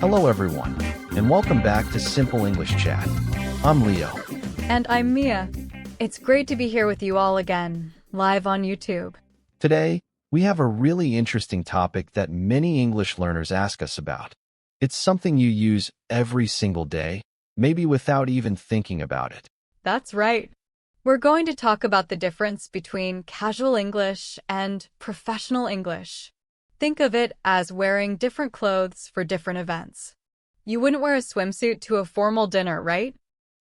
Hello, everyone, and welcome back to Simple English Chat. I'm Leo. And I'm Mia. It's great to be here with you all again, live on YouTube. Today, we have a really interesting topic that many English learners ask us about. It's something you use every single day, maybe without even thinking about it. That's right. We're going to talk about the difference between casual English and professional English. Think of it as wearing different clothes for different events. You wouldn't wear a swimsuit to a formal dinner, right?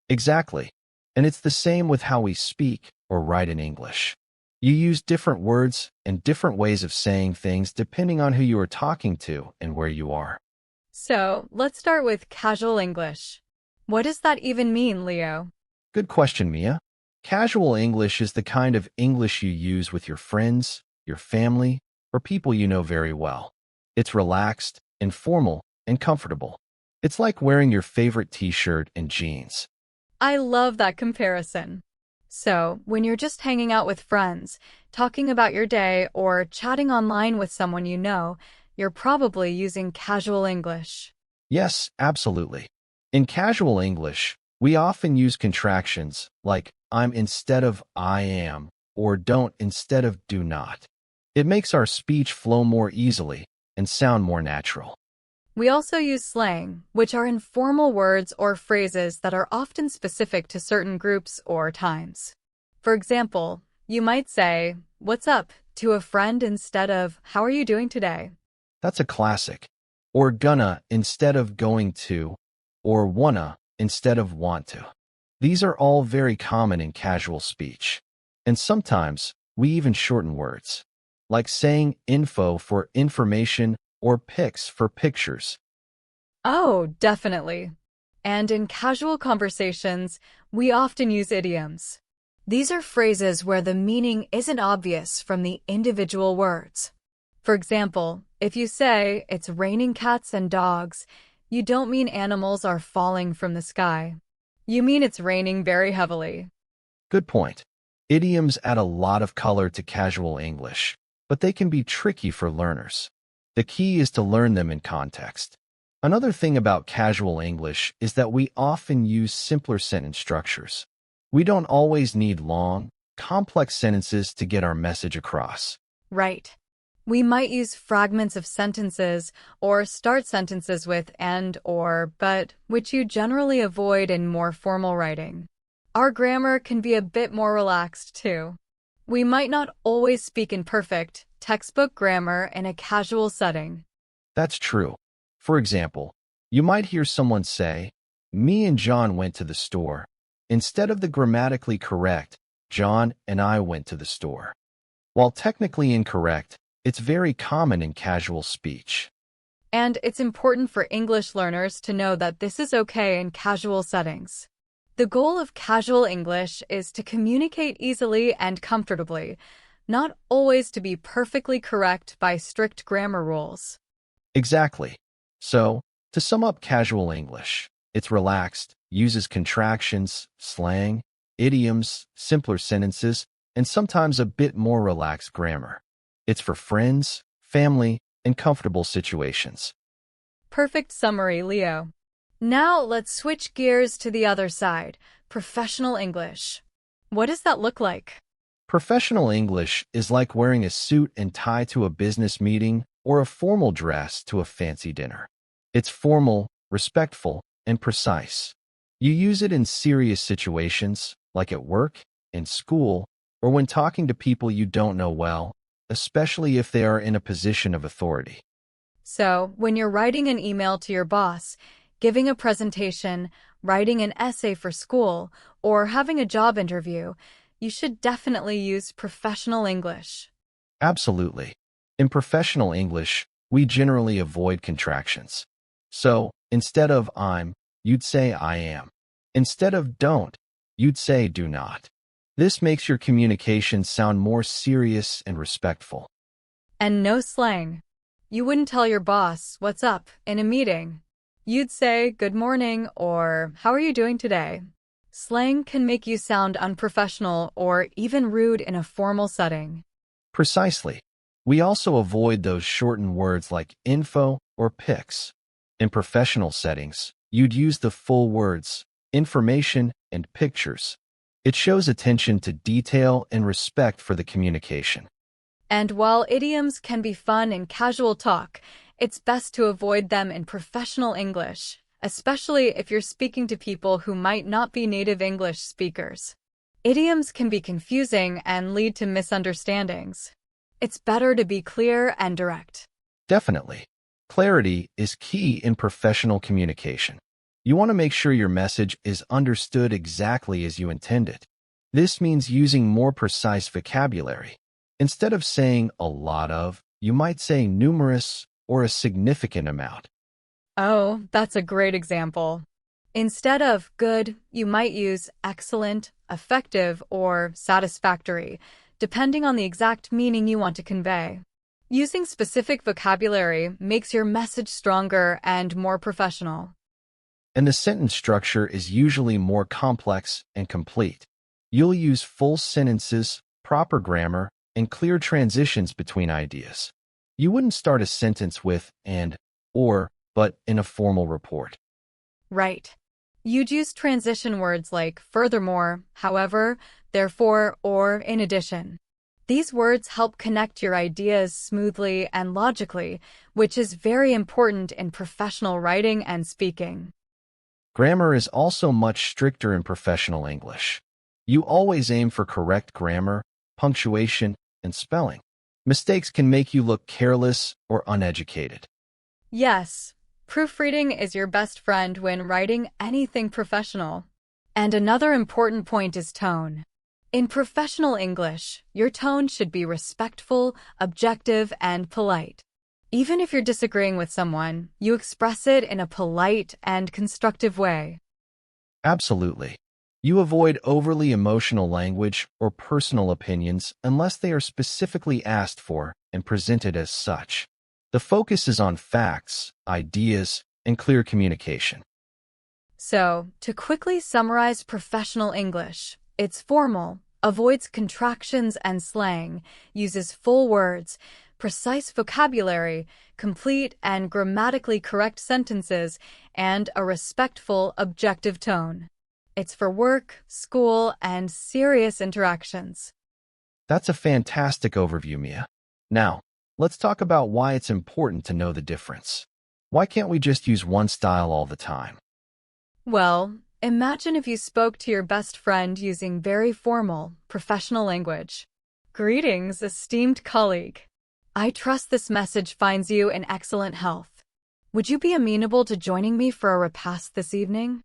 Exactly. And it's the same with how we speak or write in English. You use different words and different ways of saying things depending on who you are talking to and where you are. So, let's start with casual English. What does that even mean, Leo? Good question, Mia. Casual English is the kind of English you use with your friends, your family, or people you know very well. It's relaxed, informal, and comfortable. It's like wearing your favorite t-shirt and jeans. I love that comparison. So, when you're just hanging out with friends, talking about your day, or chatting online with someone you know, you're probably using casual English. Yes, absolutely. In casual English, we often use contractions like I'm instead of I am or don't instead of do not. It makes our speech flow more easily and sound more natural. We also use slang, which are informal words or phrases that are often specific to certain groups or times. For example, you might say, "What's up?" to a friend instead of, "How are you doing today?" That's a classic. Or gonna instead of going to, or wanna instead of want to. These are all very common in casual speech. And sometimes we even shorten words, like saying info for information or pics for pictures. Oh, definitely. And in casual conversations, we often use idioms. These are phrases where the meaning isn't obvious from the individual words. For example, if you say, "It's raining cats and dogs," you don't mean animals are falling from the sky. You mean it's raining very heavily. Good point. Idioms add a lot of color to casual English, but they can be tricky for learners. The key is to learn them in context. Another thing about casual English is that we often use simpler sentence structures. We don't always need long, complex sentences to get our message across. Right. We might use fragments of sentences or start sentences with and, or, but, which you generally avoid in more formal writing. Our grammar can be a bit more relaxed, too. We might not always speak in perfect, textbook grammar in a casual setting. That's true. For example, you might hear someone say, "Me and John went to the store," instead of the grammatically correct, "John and I went to the store." While technically incorrect, it's very common in casual speech. And it's important for English learners to know that this is okay in casual settings. The goal of casual English is to communicate easily and comfortably, not always to be perfectly correct by strict grammar rules. Exactly. So, to sum up casual English, it's relaxed, uses contractions, slang, idioms, simpler sentences, and sometimes a bit more relaxed grammar. It's for friends, family, and comfortable situations. Perfect summary, Leo. Now let's switch gears to the other side, professional English. What does that look like? Professional English is like wearing a suit and tie to a business meeting or a formal dress to a fancy dinner. It's formal, respectful, and precise. You use it in serious situations, like at work, in school, or when talking to people you don't know well, especially if they are in a position of authority. So, when you're writing an email to your boss, giving a presentation, writing an essay for school, or having a job interview, you should definitely use professional English. Absolutely. In professional English, we generally avoid contractions. So, instead of I'm, you'd say I am. Instead of don't, you'd say do not. This makes your communication sound more serious and respectful. And no slang. You wouldn't tell your boss, "What's up?" in a meeting. You'd say, "Good morning," or "How are you doing today?" Slang can make you sound unprofessional or even rude in a formal setting. Precisely. We also avoid those shortened words like info or pics. In professional settings, you'd use the full words, information, and pictures. It shows attention to detail and respect for the communication. And while idioms can be fun in casual talk, it's best to avoid them in professional English, especially if you're speaking to people who might not be native English speakers. Idioms can be confusing and lead to misunderstandings. It's better to be clear and direct. Definitely. Clarity is key in professional communication. You want to make sure your message is understood exactly as you intended. This means using more precise vocabulary. Instead of saying a lot of, you might say numerous or a significant amount. Oh, that's a great example. Instead of good, you might use excellent, effective, or satisfactory, depending on the exact meaning you want to convey. Using specific vocabulary makes your message stronger and more professional. And the sentence structure is usually more complex and complete. You'll use full sentences, proper grammar, and clear transitions between ideas. You wouldn't start a sentence with and, or, but in a formal report. Right. You'd use transition words like furthermore, however, therefore, or in addition. These words help connect your ideas smoothly and logically, which is very important in professional writing and speaking. Grammar is also much stricter in professional English. You always aim for correct grammar, punctuation, and spelling. Mistakes can make you look careless or uneducated. Yes, proofreading is your best friend when writing anything professional. And another important point is tone. In professional English, your tone should be respectful, objective, and polite. Even if you're disagreeing with someone, you express it in a polite and constructive way. Absolutely. You avoid overly emotional language or personal opinions unless they are specifically asked for and presented as such. The focus is on facts, ideas, and clear communication. So, to quickly summarize professional English, it's formal, avoids contractions and slang, uses full words, precise vocabulary, complete and grammatically correct sentences, and a respectful, objective tone. It's for work, school, and serious interactions. That's a fantastic overview, Mia. Now, let's talk about why it's important to know the difference. Why can't we just use one style all the time? Well, imagine if you spoke to your best friend using very formal, professional language. Greetings, esteemed colleague. I trust this message finds you in excellent health. Would you be amenable to joining me for a repast this evening?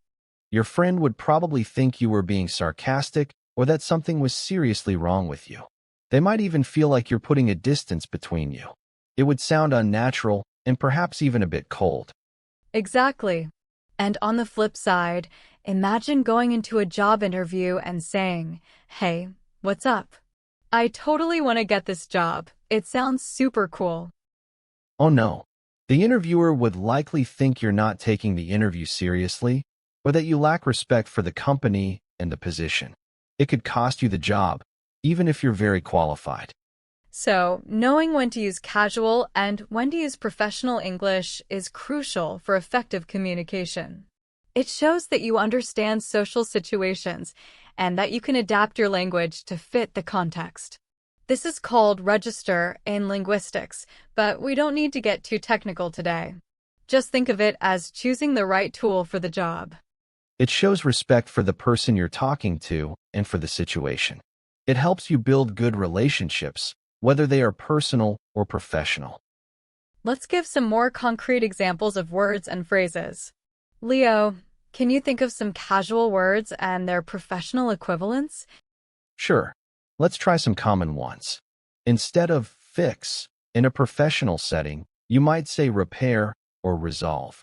Your friend would probably think you were being sarcastic or that something was seriously wrong with you. They might even feel like you're putting a distance between you. It would sound unnatural and perhaps even a bit cold. Exactly. And on the flip side, imagine going into a job interview and saying, "Hey, what's up? I totally want to get this job. It sounds super cool." Oh no. The interviewer would likely think you're not taking the interview seriously or that you lack respect for the company and the position. It could cost you the job, even if you're very qualified. So, knowing when to use casual and when to use professional English is crucial for effective communication. It shows that you understand social situations and that you can adapt your language to fit the context. This is called register in linguistics, but we don't need to get too technical today. Just think of it as choosing the right tool for the job. It shows respect for the person you're talking to and for the situation. It helps you build good relationships, whether they are personal or professional. Let's give some more concrete examples of words and phrases. Leo, can you think of some casual words and their professional equivalents? Sure, let's try some common ones. Instead of fix, in a professional setting, you might say repair or resolve.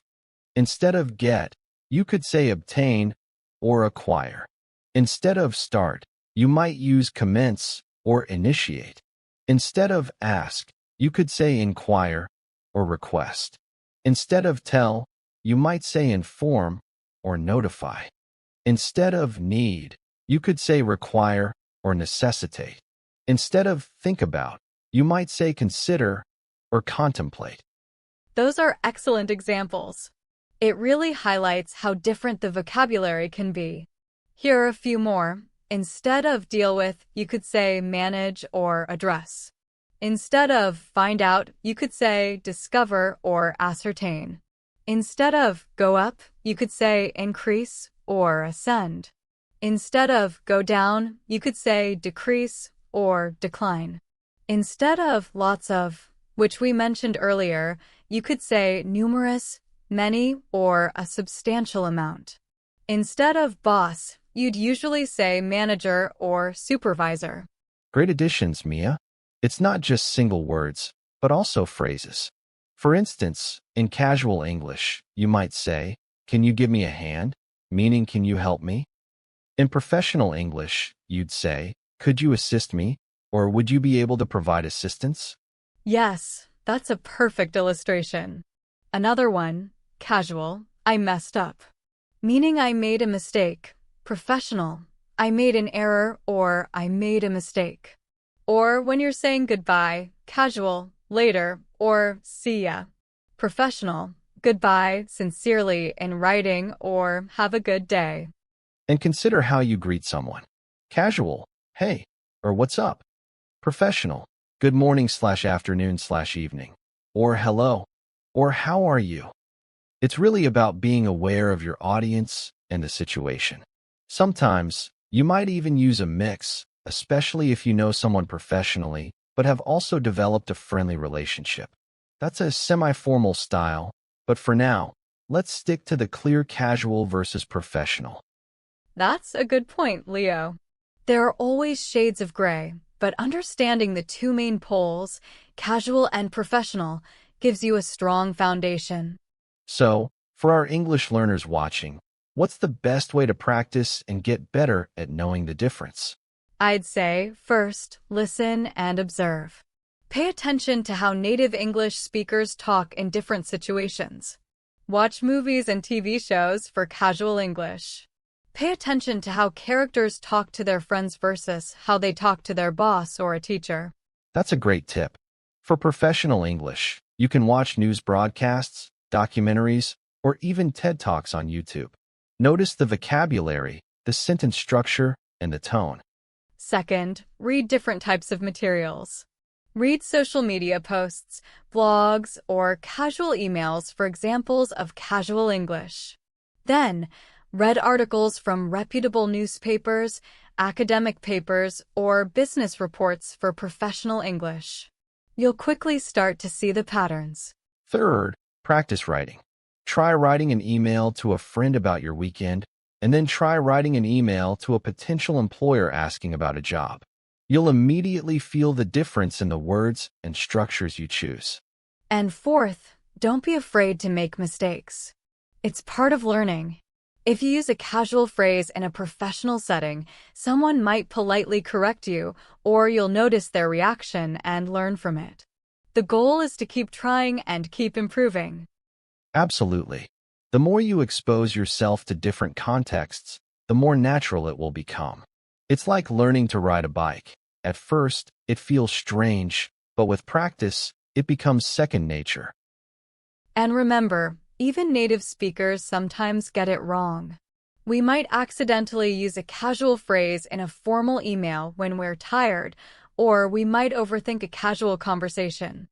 Instead of get, you could say obtain or acquire. Instead of start, you might use commence or initiate. Instead of ask, you could say inquire or request. Instead of tell, you might say inform or notify. Instead of need, you could say require or necessitate. Instead of think about, You might say consider or contemplate. Those are excellent examples. It really highlights how different the vocabulary can be. Here are a few more. Instead of deal with, you could say manage or address. Instead of find out, you could say discover or ascertain. Instead of go up, you could say increase or ascend. Instead of go down, you could say decrease or decline. Instead of lots of, which we mentioned earlier, you could say numerous, many, or a substantial amount. Instead of boss, you'd usually say manager or supervisor. Great additions, Mia. It's not just single words, but also phrases. For instance, in casual English, you might say, "Can you give me a hand?" meaning "Can you help me?" In professional English, you'd say, "Could you assist me?" or "Would you be able to provide assistance?" Yes, that's a perfect illustration. Another one, casual, I messed up, meaning I made a mistake. Professional, I made an error or I made a mistake. Or when you're saying goodbye, casual, later, or see ya. Professional, goodbye, sincerely in writing or have a good day. And consider how you greet someone. Casual, hey, or what's up? Professional, good morning/afternoon/evening, or hello, or how are you? It's really about being aware of your audience and the situation. Sometimes, you might even use a mix, especially if you know someone professionally, but have also developed a friendly relationship. That's a semi-formal style, but for now, let's stick to the clear casual versus professional. That's a good point, Leo. There are always shades of gray, but understanding the two main poles, casual and professional, gives you a strong foundation. So, for our English learners watching, what's the best way to practice and get better at knowing the difference? I'd say, first, listen and observe. Pay attention to how native English speakers talk in different situations. Watch movies and TV shows for casual English. Pay attention to how characters talk to their friends versus how they talk to their boss or a teacher. That's a great tip. For professional English, you can watch news broadcasts, documentaries, or even TED Talks on YouTube. Notice the vocabulary, the sentence structure, and the tone. Second, read different types of materials. Read social media posts, blogs, or casual emails for examples of casual English. Then, read articles from reputable newspapers, academic papers, or business reports for professional English. You'll quickly start to see the patterns. Third, practice writing. Try writing an email to a friend about your weekend, and then try writing an email to a potential employer asking about a job. You'll immediately feel the difference in the words and structures you choose. And fourth, don't be afraid to make mistakes. It's part of learning. If you use a casual phrase in a professional setting, someone might politely correct you, or you'll notice their reaction and learn from it. The goal is to keep trying and keep improving. Absolutely. The more you expose yourself to different contexts, the more natural it will become. It's like learning to ride a bike. At first, it feels strange, but with practice, it becomes second nature. And remember, even native speakers sometimes get it wrong. We might accidentally use a casual phrase in a formal email when we're tired, or we might overthink a casual conversation.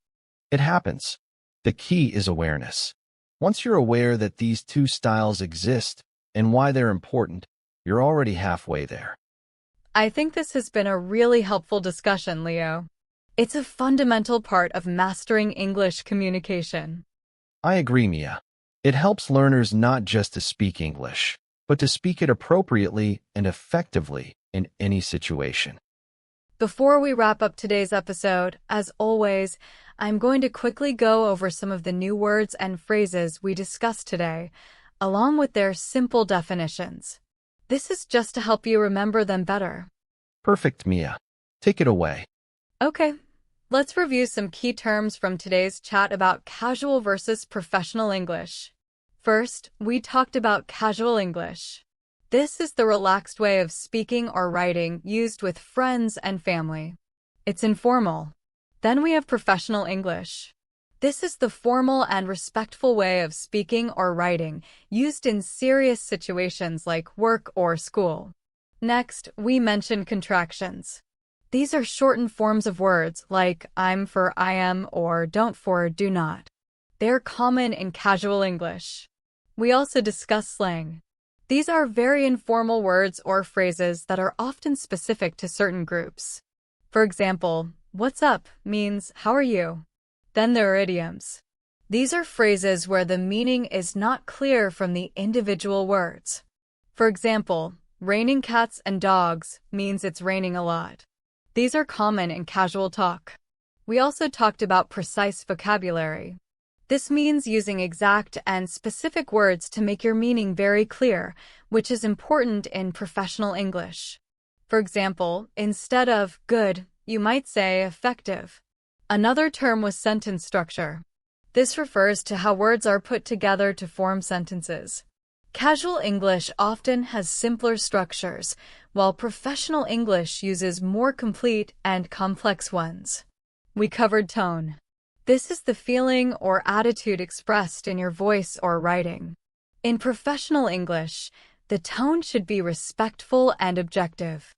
It happens. The key is awareness. Once you're aware that these two styles exist and why they're important, you're already halfway there. I think this has been a really helpful discussion, Leo. It's a fundamental part of mastering English communication. I agree, Mia. It helps learners not just to speak English, but to speak it appropriately and effectively in any situation. Before we wrap up today's episode, as always, I'm going to quickly go over some of the new words and phrases we discussed today, along with their simple definitions. This is just to help you remember them better. Perfect, Mia. Take it away. Okay, let's review some key terms from today's chat about casual versus professional English. First, we talked about casual English. This is the relaxed way of speaking or writing used with friends and family. It's informal. Then we have professional English. This is the formal and respectful way of speaking or writing, used in serious situations like work or school. Next, we mention contractions. These are shortened forms of words like I'm for I am or don't for do not. They're common in casual English. We also discuss slang. These are very informal words or phrases that are often specific to certain groups. For example, what's up means how are you? Then there are idioms. These are phrases where the meaning is not clear from the individual words. For example, raining cats and dogs means it's raining a lot. These are common in casual talk. We also talked about precise vocabulary. This means using exact and specific words to make your meaning very clear, which is important in professional English. For example, instead of good, you might say effective. Another term was sentence structure. This refers to how words are put together to form sentences. Casual English often has simpler structures, while professional English uses more complete and complex ones. We covered tone. This is the feeling or attitude expressed in your voice or writing. In professional English, the tone should be respectful and objective.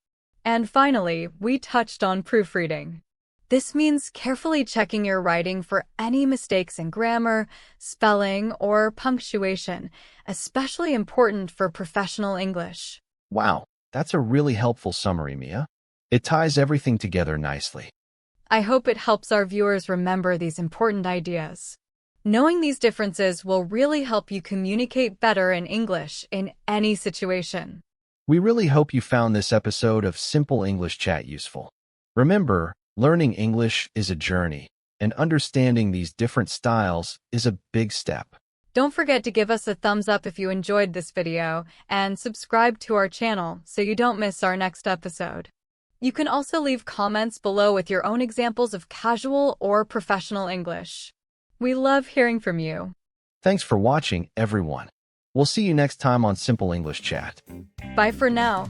And finally, we touched on proofreading. This means carefully checking your writing for any mistakes in grammar, spelling, or punctuation, especially important for professional English. Wow, that's a really helpful summary, Mia. It ties everything together nicely. I hope it helps our viewers remember these important ideas. Knowing these differences will really help you communicate better in English in any situation. We really hope you found this episode of Simple English Chat useful. Remember, learning English is a journey, and understanding these different styles is a big step. Don't forget to give us a thumbs up if you enjoyed this video, and subscribe to our channel so you don't miss our next episode. You can also leave comments below with your own examples of casual or professional English. We love hearing from you. Thanks for watching, everyone. We'll see you next time on Simple English Chat. Bye for now.